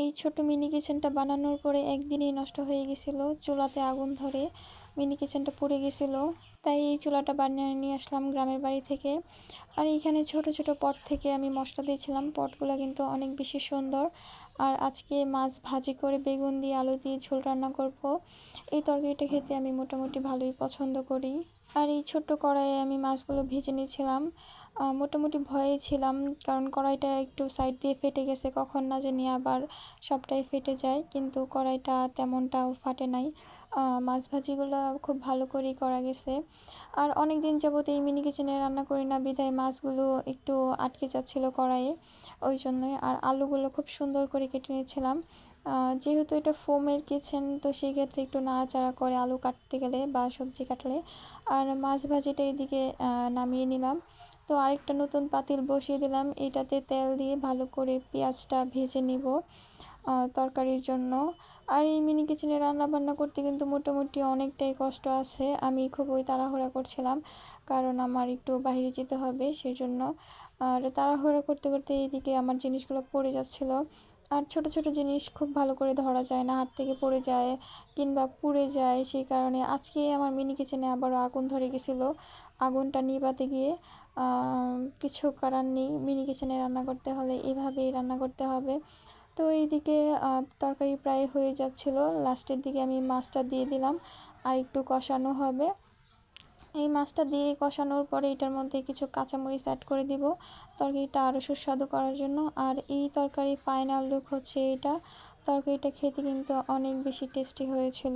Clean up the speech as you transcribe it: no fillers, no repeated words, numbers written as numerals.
এই ছোট মিনি কিচেনটা বানানোর পরে একদিনই নষ্ট হয়ে গেছিল, চুলাতে আগুন ধরে মিনি কিচেনটা পুড়ে গেছিলো। তাই এই চুলাটা বানিয়ে নিয়ে আসলাম গ্রামের বাড়ি থেকে। আর এইখানে ছোট ছোট পট থেকে আমি মশলা দিয়েছিলাম, পটগুলো কিন্তু অনেক বেশি সুন্দর। আর আজকে মাছ ভাজি করে বেগুন দিয়ে আলু দিয়ে ঝোল রান্না করব। এই তরকারিটা খেতে আমি মোটামুটি ভালোই পছন্দ করি। আর এই ছোট্ট কড়াইয়ে আমি মাছগুলো ভেজে নিয়েছিলাম। মোটামুটি ভয়ে ছিলাম, কারণ কড়াইটা একটু সাইড দিয়ে ফেটে গেছে, কখন না জানি আবার সবটাই ফেটে যায়, কিন্তু কড়াইটা তেমনটাও ফাটে নাই। মাছ ভাজিগুলো খুব ভালো করেই করা গেছে। আর অনেক দিন যাবত এই মিনি কিচেনে রান্না করি না, বিধায় মাছগুলো একটু আটকে যাচ্ছিলো কড়াইয়ে, ওই জন্যই। আর আলুগুলো খুব সুন্দর করে কেটে নিয়েছিলাম। যেহেতু এটা ফোমের কিচেন, তো সেই ক্ষেত্রে একটু নাড়াচাড়া করে আলু কাটতে গেলে বা সবজি কাটলে। আর মাছ ভাজিটা এদিকে নামিয়ে নিলাম। তো আরেকটা নতুন পাতিল বসিয়ে দিলাম, এটাতে তেল দিয়ে ভালো করে পেঁয়াজটা ভেজে নিব তরকারির জন্য। আর এই মিনি কিচেনে রান্না বান্না করতে কিন্তু মোটামুটি অনেকটাই কষ্ট আছে। আমি খুবই তাড়াহুড়া করছিলাম, কারণ আমার একটু বাইরে যেতে হবে সেই জন্য। আর তাড়াহুড়া করতে করতে এইদিকে আমার জিনিসগুলো পড়ে যাচ্ছিল। আর ছোট ছোট জিনিস খুব ভালো করে ধরা যায় না, হাত থেকে পড়ে যায় কিংবা পুড়ে যায়, সেই কারণে আজকে আমার মিনি কিচেনে আবারও আগুন ধরে গেছিলো। আগুনটা নিভাতে গিয়ে কিছু করার নেই, মিনি কিচেনে রান্না করতে হলে এভাবেই রান্না করতে হবে। তো এইদিকে তরকারি প্রায় হয়ে যাচ্ছিল, লাস্টের দিকে আমি মাছটা দিয়ে দিলাম, আর একটু কষানো হবে। এই মাছটা দিয়ে কষানোর পরে এটার মধ্যে কিছু কাঁচামরিচ অ্যাড করে দিব তরকারিটা আরও সুস্বাদু করার জন্য। আর এই তরকারি ফাইনাল লুক হচ্ছে এটা। তরকারিটা খেতে কিন্তু অনেক বেশি টেস্টি হয়েছিল।